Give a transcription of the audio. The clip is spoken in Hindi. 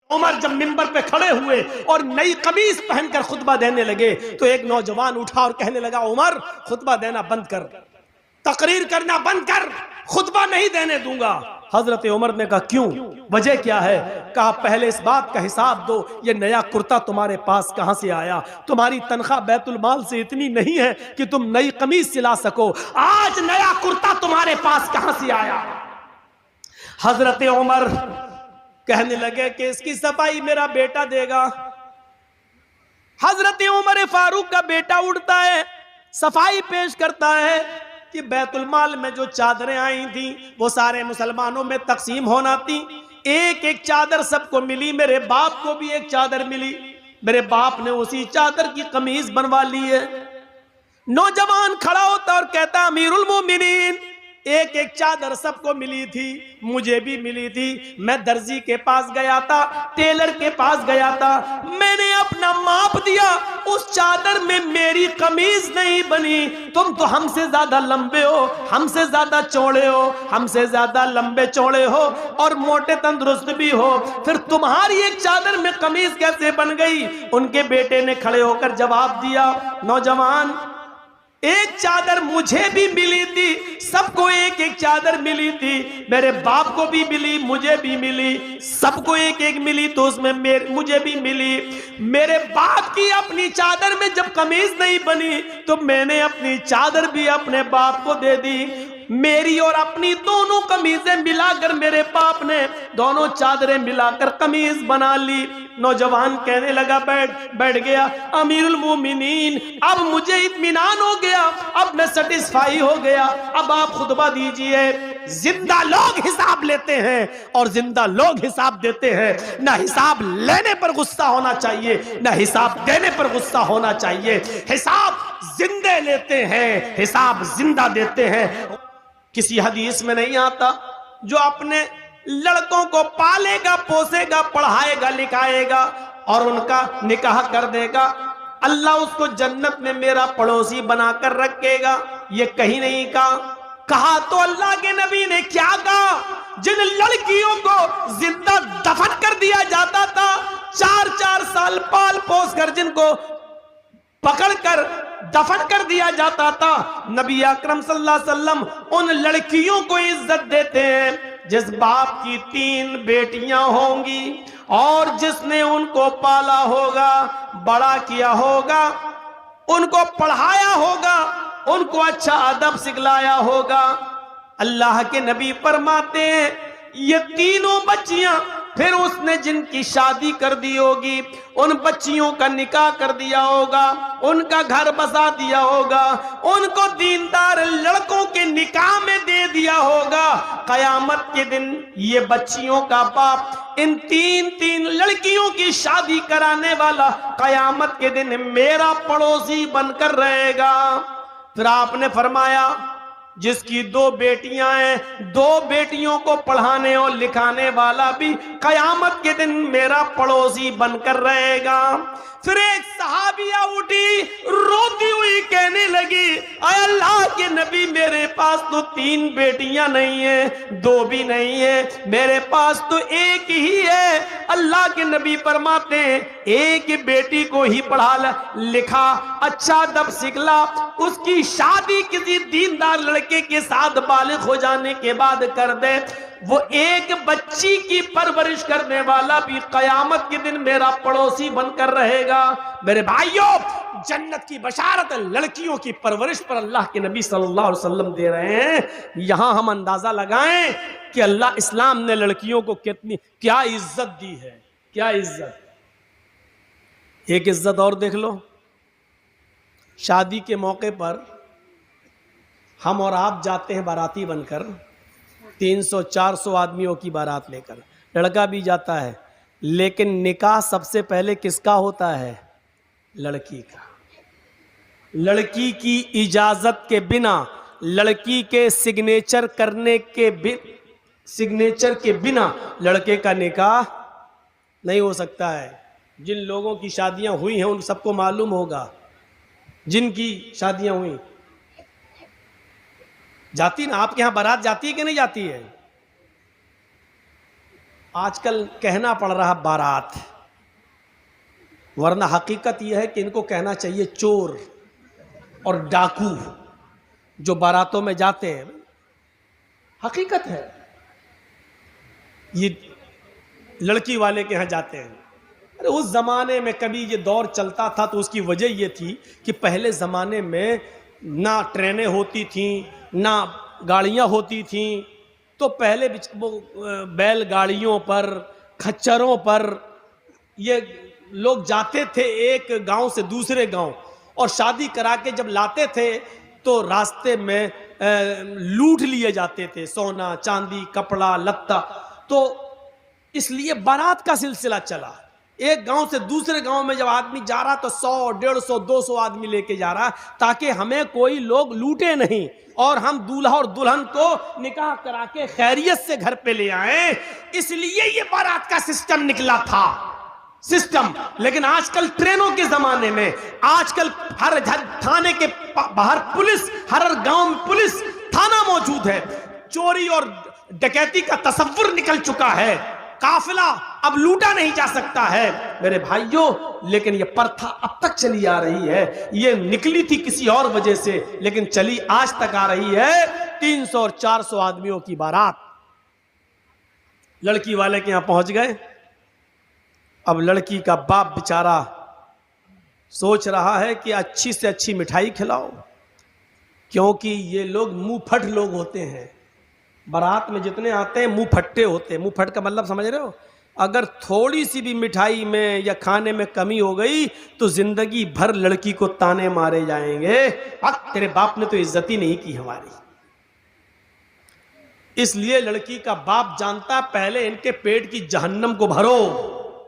उमर जब मिंबर पे खड़े हुए और नई कमीज पहनकर खुतबा देने लगे तो एक नौजवान उठा और कहने लगा, उमर खुतबा देना बंद कर, तकरीर करना बंद कर, खुतबा नहीं देने दूंगा। हजरत उमर ने कहा, क्यों, वजह क्या है? कहा, पहले इस बात का हिसाब दो, ये नया कुर्ता तुम्हारे पास कहां से आया? तुम्हारी तनख्वाह बैतुल माल से इतनी नहीं है कि तुम नई कमीज सिला सको, आज नया कुर्ता तुम्हारे पास कहां से आया? हजरत उमर कहने लगे कि इसकी सफाई मेरा बेटा देगा। हजरत उमर फारूक का बेटा उठता है, सफाई पेश करता है कि बैतुल माल में जो चादरें आई थी वो सारे मुसलमानों में तकसीम होना थी। एक एक चादर सबको मिली, मेरे बाप को भी एक चादर मिली, मेरे बाप ने उसी चादर की कमीज बनवा ली है। नौजवान खड़ा होता और कहता, अमीरुल मोमिनीन, एक एक चादर सबको मिली थी, मुझे भी मिली थी। मैं दर्जी के पास गया था, टेलर के पास गया था, मैंने अपना माप दिया, उस चादर में मेरी कमीज नहीं बनी। तुम तो हमसे ज्यादा लंबे हो, हमसे ज्यादा चौड़े हो, हमसे ज्यादा लंबे चौड़े हो और मोटे तंदुरुस्त भी हो, फिर तुम्हारी एक चादर में कमीज कैसे बन गई? उनके बेटे ने खड़े होकर जवाब दिया, नौजवान, एक चादर मुझे भी मिली थी, सबको एक एक चादर मिली थी, मेरे बाप को भी मिली, मुझे भी मिली, सबको एक एक मिली तो उसमें मुझे भी मिली। मेरे बाप की अपनी चादर में जब कमीज नहीं बनी तो मैंने अपनी चादर भी अपने बाप को दे दी। मेरी और अपनी दोनों कमीजें मिलाकर मेरे बाप ने दोनों चादरें मिलाकर कमीज बना ली। नौजवान कहने लगा, बैठ गया, अमीरुल मोमिनीन, अब मुझे इत्मीनान हो गया, अब मैं सेटिस्फाई हो गया, अब आप खुतबा दीजिए। जिंदा लोग हिसाब लेते हैं और जिंदा लोग हिसाब देते हैं। ना हिसाब लेने पर गुस्सा होना चाहिए, ना हिसाब देने पर गुस्सा होना चाहिए। हिसाब जिंदे लेते हैं, हिसाब जिंदा देते हैं। किसी हदीस में नहीं आता, जो अपने लड़कों को पालेगा, पोसेगा, पढ़ाएगा, लिखाएगा और उनका निकाह कर देगा, अल्लाह उसको जन्नत में मेरा पड़ोसी बनाकर रखेगा। ये कहीं नहीं कहा तो अल्लाह के नबी ने क्या कहा? जिन लड़कियों को जिंदा दफन कर दिया जाता था, 4-4 साल पाल पोस कर जिनको पकड़कर दफन कर दिया जाता था, नबी अकरम सल्लल्लाहु अलैहि वसल्लम उन लड़कियों को इज्जत देते हैं जिस बाप की 3 बेटियां होंगी और जिसने उनको पाला होगा, बड़ा किया होगा, उनको पढ़ाया होगा, उनको अच्छा अदब सिखलाया होगा। अल्लाह के नबी फरमाते हैं, ये तीनों बच्चियां, फिर उसने जिनकी शादी कर दी होगी, उन बच्चियों का निकाह कर दिया होगा, उनका घर बसा दिया होगा, उनको दीनदार लड़कों के निकाह में दे दिया होगा। कयामत के दिन ये बच्चियों का बाप इन 3 लड़कियों की शादी कराने वाला कयामत के दिन मेरा पड़ोसी बनकर रहेगा। फिर आपने फरमाया, जिसकी 2 बेटियां हैं, 2 बेटियों को पढ़ाने और लिखाने वाला भी कयामत के दिन मेरा पड़ोसी बनकर रहेगा। फिर एक सहाबिया उठी, रोती हुई कहने लगी, अय अल्लाह के नबी, मेरे पास तो 3 बेटियां नहीं है, 2 भी नहीं है, मेरे पास तो एक ही है। अल्लाह के नबी फरमाते हैं, एक बेटी को ही पढ़ा लिखा, अच्छा अदब सिखला, उसकी शादी किसी दीनदार लड़के के साथ बालिग हो जाने के बाद कर दे, वो एक बच्ची की परवरिश करने वाला भी कयामत के दिन मेरा पड़ोसी बनकर रहेगा। मेरे भाइयों, जन्नत की बशारत लड़कियों की परवरिश पर अल्लाह के नबी सल्लल्लाहु अलैहि वसल्लम दे रहे हैं। यहां हम अंदाजा लगाएं कि अल्लाह इस्लाम ने लड़कियों को क्या इज्जत दी है, क्या इज्जत। एक इज्जत और देख लो, शादी के मौके पर हम और आप जाते हैं बाराती बनकर, 300-400 आदमियों की बारात लेकर, लड़का भी जाता है, लेकिन निकाह सबसे पहले किसका होता है? लड़की का। लड़की की इजाजत के बिना, लड़की के सिग्नेचर के बिना लड़के का निकाह नहीं हो सकता है। जिन लोगों की शादियां हुई हैं उन सबको मालूम होगा, जिनकी शादियां हुई, जाती ना, आपके यहां बारात जाती है कि नहीं जाती है? आजकल कहना पड़ रहा बारात, वरना हकीकत यह है कि इनको कहना चाहिए चोर और डाकू जो बारातों में जाते हैं। हकीकत है, ये लड़की वाले के यहाँ जाते हैं। अरे उस ज़माने में कभी ये दौर चलता था तो उसकी वजह ये थी कि पहले ज़माने में ना ट्रेनें होती थीं, ना गाड़ियाँ होती थीं, तो पहले बैलगाड़ियों पर, खच्चरों पर ये लोग जाते थे एक गांव से दूसरे गांव, और शादी करा के जब लाते थे तो रास्ते में लूट लिए जाते थे सोना चांदी कपड़ा लत्ता। तो इसलिए बारात का सिलसिला चला। एक गांव से दूसरे गांव में जब आदमी जा रहा तो 100, 150, 200 आदमी लेके जा रहा, ताकि हमें कोई लोग लूटे नहीं और हम दूल्हा और दुल्हन को निकाह करा के खैरियत से घर पे ले आए। इसलिए ये बारात का सिस्टम निकला था, सिस्टम। लेकिन आजकल ट्रेनों के जमाने में, आजकल हर थाने के बाहर पुलिस, हर गांव में पुलिस थाना मौजूद है। चोरी और डकैती का तसव्वुर निकल चुका है, काफिला अब लूटा नहीं जा सकता है मेरे भाइयों। लेकिन यह प्रथा अब तक चली आ रही है। यह निकली थी किसी और वजह से, लेकिन चली आज तक आ रही है। 300 और 400 आदमियों की बारात लड़की वाले के यहां पहुंच गए। अब लड़की का बाप बेचारा सोच रहा है कि अच्छी से अच्छी मिठाई खिलाओ, क्योंकि ये लोग मुंह फट लोग होते हैं। बारात में जितने आते हैं मुंह फट्टे होते हैं। मुंह फट का मतलब समझ रहे हो? अगर थोड़ी सी भी मिठाई में या खाने में कमी हो गई तो जिंदगी भर लड़की को ताने मारे जाएंगे, तेरे बाप ने तो इज्जत ही नहीं की हमारी। इसलिए लड़की का बाप जानता, पहले इनके पेट की जहन्नम को भरो।